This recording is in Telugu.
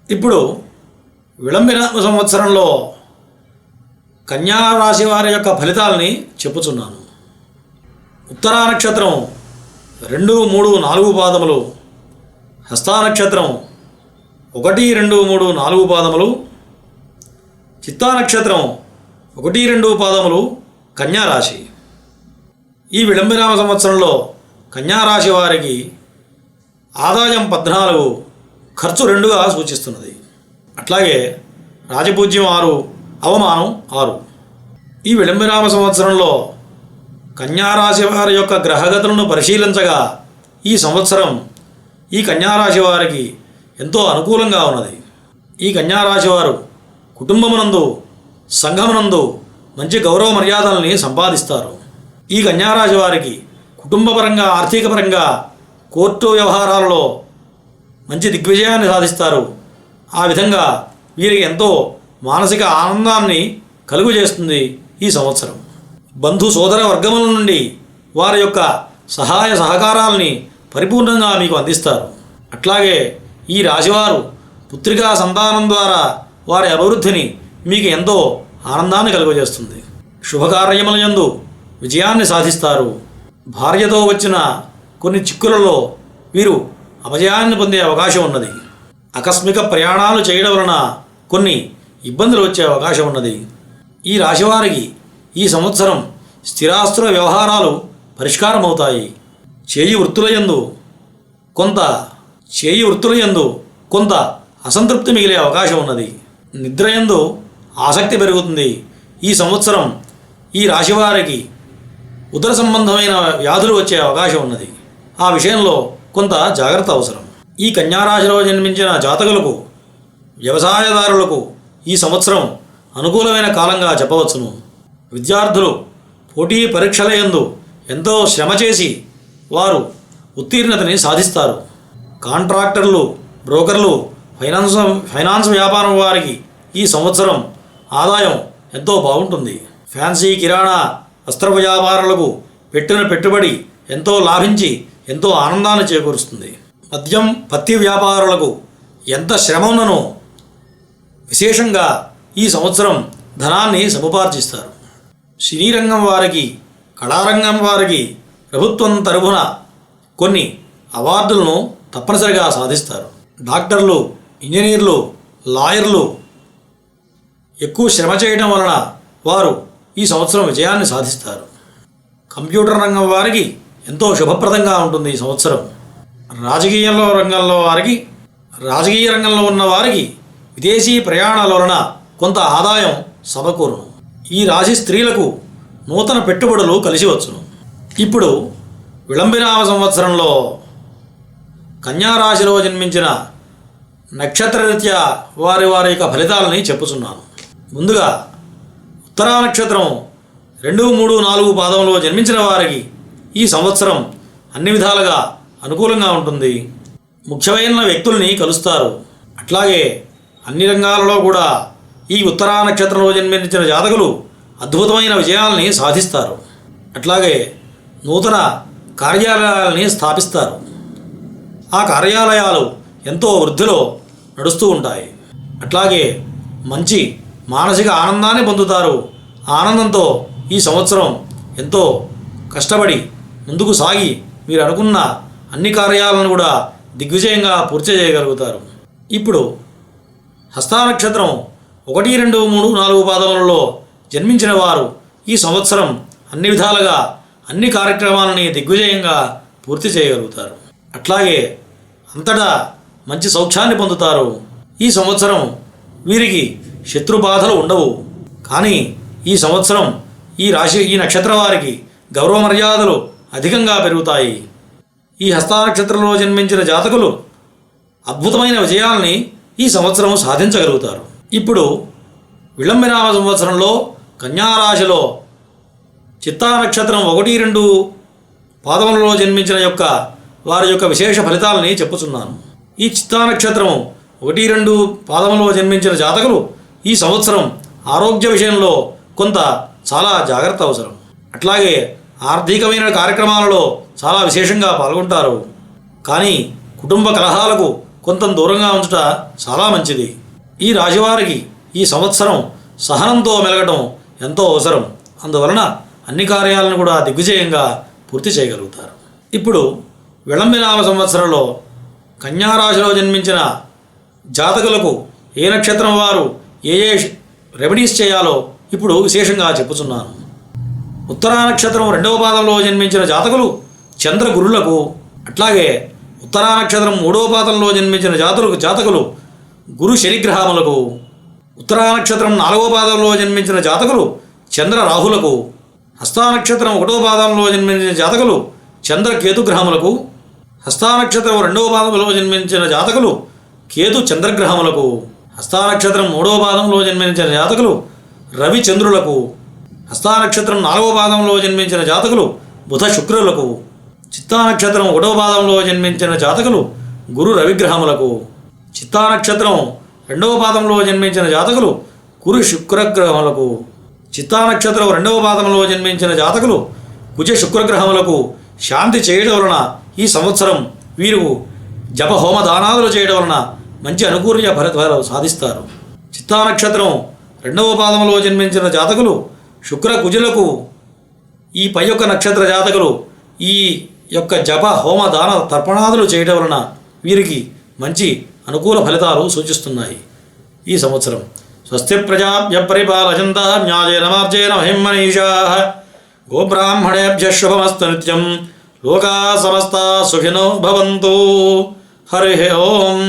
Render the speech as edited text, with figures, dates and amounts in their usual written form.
ఇప్పుడు విళంబినామ సంవత్సరంలో కన్యా రాశి వారి యొక్క ఫలితాలని చెప్పుచున్నాను. ఉత్తరా నక్షత్రం 2, 3, 4 పాదములు, హస్తా నక్షత్రం 1, 2, 3, 4 పాదములు, చిత్తా నక్షత్రం 1, 2 పాదములు కన్యారాశి. ఈ విళంబినామ సంవత్సరంలో కన్యారాశి వారికి ఆదాయం 14, ఖర్చు 2గా సూచిస్తున్నది. అట్లాగే రాజపూజ్యం 6, అవమానం 6. ఈ విళంబినామ సంవత్సరంలో కన్యారాశి వారి యొక్క గ్రహగతులను పరిశీలించగా ఈ సంవత్సరం ఈ కన్యారాశి వారికి ఎంతో అనుకూలంగా ఉన్నది. ఈ కన్యారాశి వారు కుటుంబమునందు, సంఘమునందు మంచి గౌరవ మర్యాదల్ని సంపాదిస్తారు. ఈ కన్యారాశి వారికి కుటుంబపరంగా, ఆర్థికపరంగా, కోర్టు వ్యవహారాలలో మంచి దిగ్విజయాన్ని సాధిస్తారు. ఆ విధంగా వీరికి ఎంతో మానసిక ఆనందాన్ని కలుగజేస్తుంది ఈ సంవత్సరం. బంధు సోదర వర్గముల నుండి వారి యొక్క సహాయ సహకారాలని పరిపూర్ణంగా మీకు అందిస్తారు. అట్లాగే ఈ రాశివారు పుత్రికా సంతానం ద్వారా వారి అభివృద్ధిని మీకు ఎంతో ఆనందాన్ని కలుగజేస్తుంది. శుభకార్యముల యందు విజయాన్ని సాధిస్తారు. భార్యతో వచ్చిన కొన్ని చిక్కులలో వీరు అపజయాన్ని పొందే అవకాశం ఉన్నది. ఆకస్మిక ప్రయాణాలు చేయడం వలన కొన్ని ఇబ్బందులు వచ్చే అవకాశం ఉన్నది. ఈ రాశివారికి ఈ సంవత్సరం స్థిరాస్తుల వ్యవహారాలు పరిష్కారం అవుతాయి. చేయి వృత్తుల యందు కొంత అసంతృప్తి మిగిలే అవకాశం ఉన్నది. నిద్రయందు ఆసక్తి పెరుగుతుంది. ఈ సంవత్సరం ఈ రాశివారికి ఉదర సంబంధమైన వ్యాధులు వచ్చే అవకాశం ఉన్నది. ఆ విషయంలో కొంత జాగ్రత్త అవసరం. ఈ కన్యారాశిలో జన్మించిన జాతకులకు, వ్యవసాయదారులకు ఈ సంవత్సరం అనుకూలమైన కాలంగా చెప్పవచ్చును. విద్యార్థులు పోటీ పరీక్షల యందు ఎంతో శ్రమ చేసి ఉత్తీర్ణతని సాధిస్తారు. కాంట్రాక్టర్లు, బ్రోకర్లు, ఫైనాన్స్ వ్యాపారం వారికి ఈ సంవత్సరం ఆదాయం ఎంతో బాగుంటుంది. ఫ్యాన్సీ, కిరాణా, వస్త్ర వ్యాపారులకు పెట్టిన పెట్టుబడి ఎంతో లాభించి ఎంతో ఆనందాన్ని చేకూరుస్తుంది. మద్యం, పత్తి వ్యాపారులకు ఎంత శ్రమ ఉన్ననో విశేషంగా ఈ సంవత్సరం ధనాన్ని సముపార్జిస్తారు. సినీ రంగం వారికి, కళారంగం వారికి ప్రభుత్వం తరఫున కొన్ని అవార్డులను తప్పనిసరిగా సాధిస్తారు. డాక్టర్లు, ఇంజనీర్లు, లాయర్లు ఎక్కువ శ్రమ చేయడం వలన వారు ఈ సంవత్సరం విజయాన్ని సాధిస్తారు. కంప్యూటర్ రంగం వారికి ఎంతో శుభప్రదంగా ఉంటుంది ఈ సంవత్సరం. రాజకీయ రంగంలో ఉన్న వారికి విదేశీ ప్రయాణాల వలన కొంత ఆదాయం సమకూరును. ఈ రాశి స్త్రీలకు నూతన పెట్టుబడులు కలిసి వచ్చును. ఇప్పుడు విళంబినామ సంవత్సరంలో కన్యారాశిలో జన్మించిన నక్షత్రరీత్యా వారి యొక్క ఫలితాలని చెప్పుచున్నాను. ముందుగా ఉత్తరా నక్షత్రం 2, 3, 4 పాదంలో జన్మించిన వారికి ఈ సంవత్సరం అన్ని విధాలుగా అనుకూలంగా ఉంటుంది. ముఖ్యమైన వ్యక్తుల్ని కలుస్తారు. అట్లాగే అన్ని రంగాలలో కూడా ఈ ఉత్తరా నక్షత్రంలో జన్మించిన జాతకులు అద్భుతమైన విజయాలని సాధిస్తారు. అట్లాగే నూతన కార్యాలయాలని స్థాపిస్తారు. ఆ కార్యాలయాలు ఎంతో వృద్ధిలో నడుస్తూ ఉంటాయి. అట్లాగే మంచి మానసిక ఆనందాన్ని పొందుతారు. ఆనందంతో ఈ సంవత్సరం ఎంతో కష్టపడి ముందుకు సాగి మీరు అనుకున్న అన్ని కార్యాలను కూడా దిగ్విజయంగా పూర్తి చేయగలుగుతారు. ఇప్పుడు హస్తా నక్షత్రం 1, 2, 3, 4 పాదములలో జన్మించిన వారు ఈ సంవత్సరం అన్ని విధాలుగా అన్ని కార్యక్రమాలని దిగ్విజయంగా పూర్తి చేయగలుగుతారు. అట్లాగే అంతటా మంచి సౌఖ్యాన్ని పొందుతారు. ఈ సంవత్సరం వీరికి శత్రు బాధలు ఉండవు. కానీ ఈ సంవత్సరం ఈ నక్షత్ర వారికి గౌరవ మర్యాదలు అధికంగా పెరుగుతాయి. ఈ హస్తా నక్షత్రంలో జన్మించిన జాతకులు అద్భుతమైన విజయాల్ని ఈ సంవత్సరం సాధించగలుగుతారు. ఇప్పుడు విళంబినామ సంవత్సరంలో కన్యారాశిలో చిత్తా నక్షత్రం 1, 2 పాదములలో జన్మించిన వారి యొక్క విశేష ఫలితాలని చెప్పుచున్నాను. ఈ చిత్తా నక్షత్రం 1, 2 పాదములలో జన్మించిన జాతకులు ఈ సంవత్సరం ఆరోగ్య విషయంలో కొంత చాలా జాగ్రత్త అవసరం. అట్లాగే ఆర్థికమైన కార్యక్రమాలలో చాలా విశేషంగా పాల్గొంటారు. కానీ కుటుంబ కలహాలకు కొంత దూరంగా ఉంచుట చాలా మంచిది. ఈ రాశివారికి ఈ సంవత్సరం సహనంతో మెలగటం ఎంతో అవసరం. అందువలన అన్ని కార్యాలను కూడా దిగ్విజయంగా పూర్తి చేయగలుగుతారు. ఇప్పుడు విళంబినామ సంవత్సరంలో కన్యారాశిలో జన్మించిన జాతకులకు ఏ నక్షత్రం వారు ఏ ఏ రెమెడీస్ చేయాలో ఇప్పుడు విశేషంగా చెప్పుచున్నాను. ఉత్తరా నక్షత్రం 2వ పాదంలో జన్మించిన జాతకులు చంద్రగురులకు, అట్లాగే ఉత్తరా నక్షత్రం 3వ పాదంలో జన్మించిన జాతకులు గురు శనిగ్రహములకు, ఉత్తరా నక్షత్రం 4వ పాదంలో జన్మించిన జాతకులు చంద్ర రాహులకు, హస్తా నక్షత్రం 1వ పాదంలో జన్మించిన జాతకులు చంద్ర కేతుగ్రహములకు, హస్తా నక్షత్రం 2వ పాదంలో జన్మించిన జాతకులు కేతు చంద్రగ్రహములకు, హస్తా నక్షత్రం 3వ పాదంలో జన్మించిన జాతకులు రవి చంద్రులకు, హస్తా నక్షత్రం 4వ పాదంలో జన్మించిన జాతకులు బుధ శుక్రులకు, చిత్తా నక్షత్రం 1వ పాదంలో జన్మించిన జాతకులు గురు రవిగ్రహములకు, చిత్తా నక్షత్రం 2వ పాదంలో జన్మించిన జాతకులు గురు శుక్రగ్రహములకు, చిత్తా నక్షత్రం 2వ పాదంలో జన్మించిన జాతకులు కుజ శుక్రగ్రహములకు శాంతి చేయడం వలన ఈ సంవత్సరం వీరు జప హోమ దానాదులు చేయడం వలన మంచి అనుకూల ఫలితాలు సాధిస్తారు. చిత్తా నక్షత్రం 2వ పాదంలో జన్మించిన జాతకులు శుక్ర కుజులకు ఈ పై యొక్క నక్షత్ర జాతకులు ఈ యొక్క జప హోమ దాన తర్పణాదులు చేయడం వలన వీరికి మంచి అనుకూల ఫలితాలు సూచిస్తున్నాయి. ఈ సంవత్సరం స్వస్తి ప్రజాభ్య పరిపాలయంతః న్యాయేన మార్గేణ మహిం మనీషాః గోబ్రాహ్మణేభ్యః శుభమస్తు నిత్యం లోకాః సమస్తాః సుఖినో భవంతు. హరి ఓం.